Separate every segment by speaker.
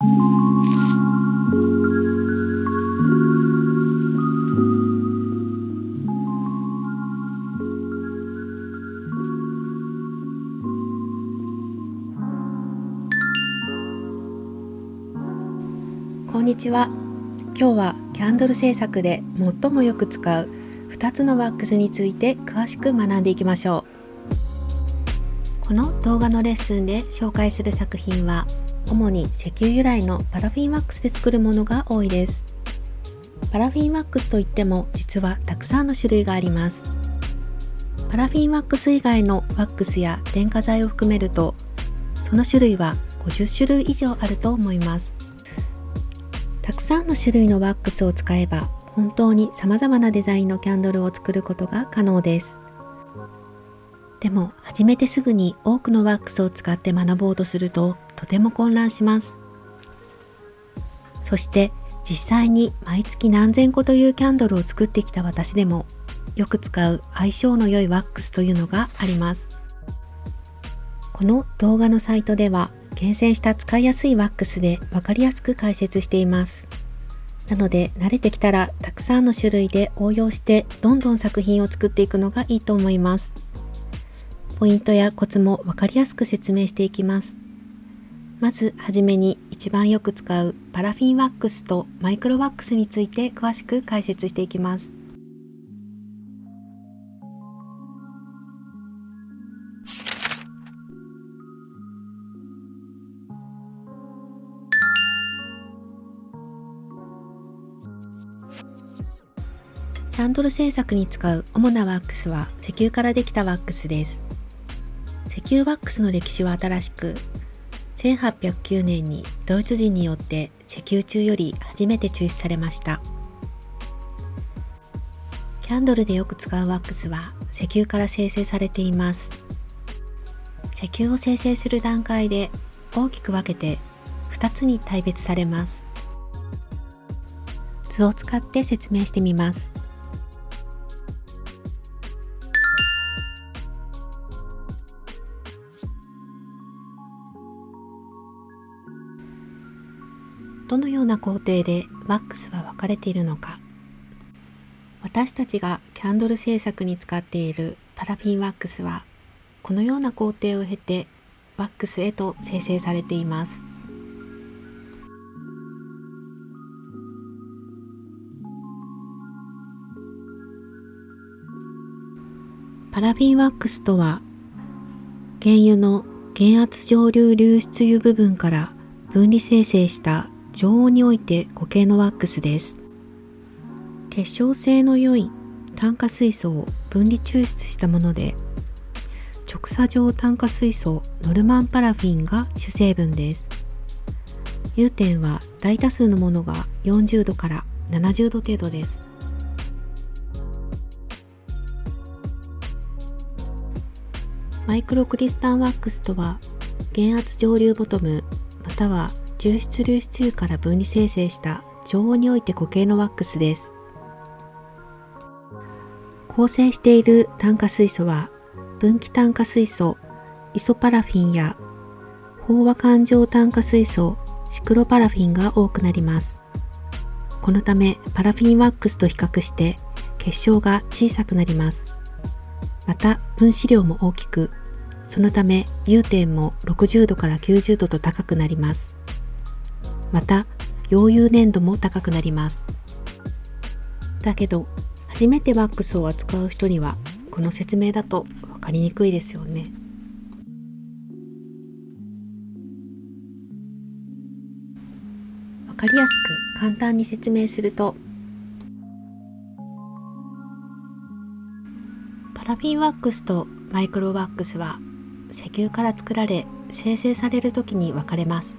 Speaker 1: こんにちは。今日はキャンドル制作で最もよく使う2つのワックスについて詳しく学んでいきましょう。この動画のレッスンで紹介する作品は主に石油由来のパラフィンワックスで作るものが多いです。パラフィンワックスといっても実はたくさんの種類があります。パラフィンワックス以外のワックスや添加剤を含めるとその種類は50種類以上あると思います。たくさんの種類のワックスを使えば本当に様々なデザインのキャンドルを作ることが可能です。でも始めてすぐに多くのワックスを使って学ぼうとするととても混乱します。そして実際に毎月何千個というキャンドルを作ってきた私でもよく使う相性の良いワックスというのがあります。この動画のサイトでは厳選した使いやすいワックスで分かりやすく解説しています。なので慣れてきたらたくさんの種類で応用してどんどん作品を作っていくのがいいと思います。ポイントやコツも分かりやすく説明していきます。まずはじめに一番よく使うパラフィンワックスとマイクロワックスについて詳しく解説していきます。キャンドル制作に使う主なワックスは石油からできたワックスです。石油ワックスの歴史は新しく、1809年にドイツ人によって石油中より初めて抽出されました。キャンドルでよく使うワックスは石油から生成されています。石油を生成する段階で大きく分けて2つに大別されます。図を使って説明してみます。どのような工程でワックスは分かれているのか。私たちがキャンドル制作に使っているパラフィンワックスはこのような工程を経てワックスへと生成されています。パラフィンワックスとは原油の減圧蒸留流出油部分から分離生成した常温において固形のワックスです。結晶性の良い炭化水素を分離抽出したもので、直鎖状炭化水素ノルマンパラフィンが主成分です。融点は大多数のものが40度から70度程度です。マイクロクリスタンワックスとは、減圧蒸留ボトムまたは重質流出油から分離生成した常温において固形のワックスです。構成している炭化水素は分岐炭化水素イソパラフィンや飽和環状炭化水素シクロパラフィンが多くなります。このためパラフィンワックスと比較して結晶が小さくなります。また分子量も大きく、そのため融点も60度から90度と高くなります。また溶融粘度も高くなります。だけど初めてワックスを扱う人にはこの説明だと分かりにくいですよね。分かりやすく簡単に説明すると、パラフィンワックスとマイクロワックスは石油から作られ生成されるときに分かれます。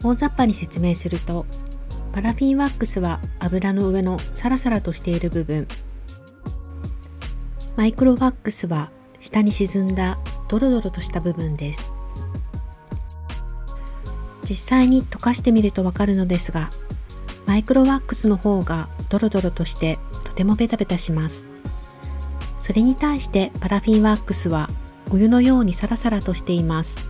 Speaker 1: 大雑把に説明すると、パラフィンワックスは油の上のサラサラとしている部分、マイクロワックスは下に沈んだドロドロとした部分です。実際に溶かしてみるとわかるのですが、マイクロワックスの方がドロドロとしてとてもベタベタします。それに対してパラフィンワックスはお湯のようにサラサラとしています。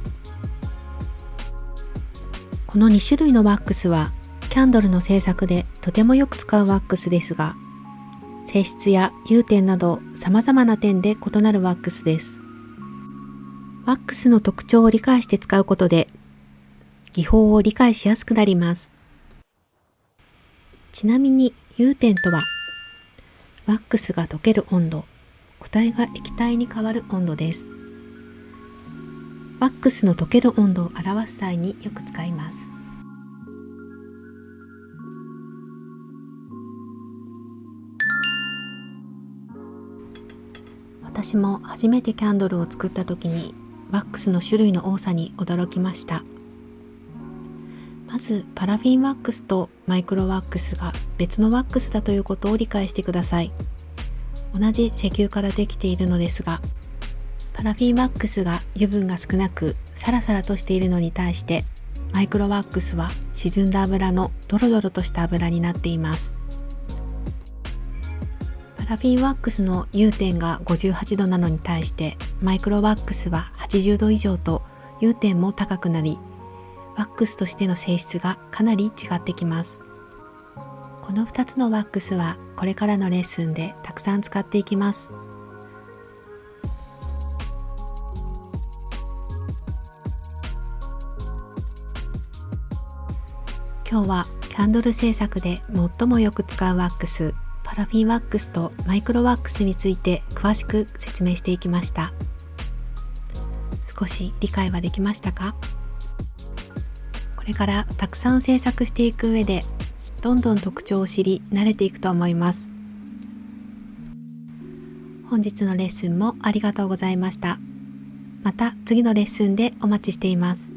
Speaker 1: この2種類のワックスはキャンドルの製作でとてもよく使うワックスですが、性質や融点など様々な点で異なるワックスです。ワックスの特徴を理解して使うことで技法を理解しやすくなります。ちなみに融点とは、ワックスが溶ける温度、固体が液体に変わる温度です。ワックスの溶ける温度を表す際によく使います。私も初めてキャンドルを作った時にワックスの種類の多さに驚きました。まずパラフィンワックスとマイクロワックスが別のワックスだということを理解してください。同じ石油からできているのですが、パラフィンワックスが油分が少なくサラサラとしているのに対して、マイクロワックスは沈んだ油のドロドロとした油になっています。パラフィンワックスの融点が58度なのに対して、マイクロワックスは80度以上と融点も高くなり、ワックスとしての性質がかなり違ってきます。この2つのワックスはこれからのレッスンでたくさん使っていきます。今日はキャンドル製作で最もよく使うワックス、パラフィンワックスとマイクロワックスについて詳しく説明していきました。少し理解はできましたか？これからたくさん製作していく上で、どんどん特徴を知り慣れていくと思います。本日のレッスンもありがとうございました。また次のレッスンでお待ちしています。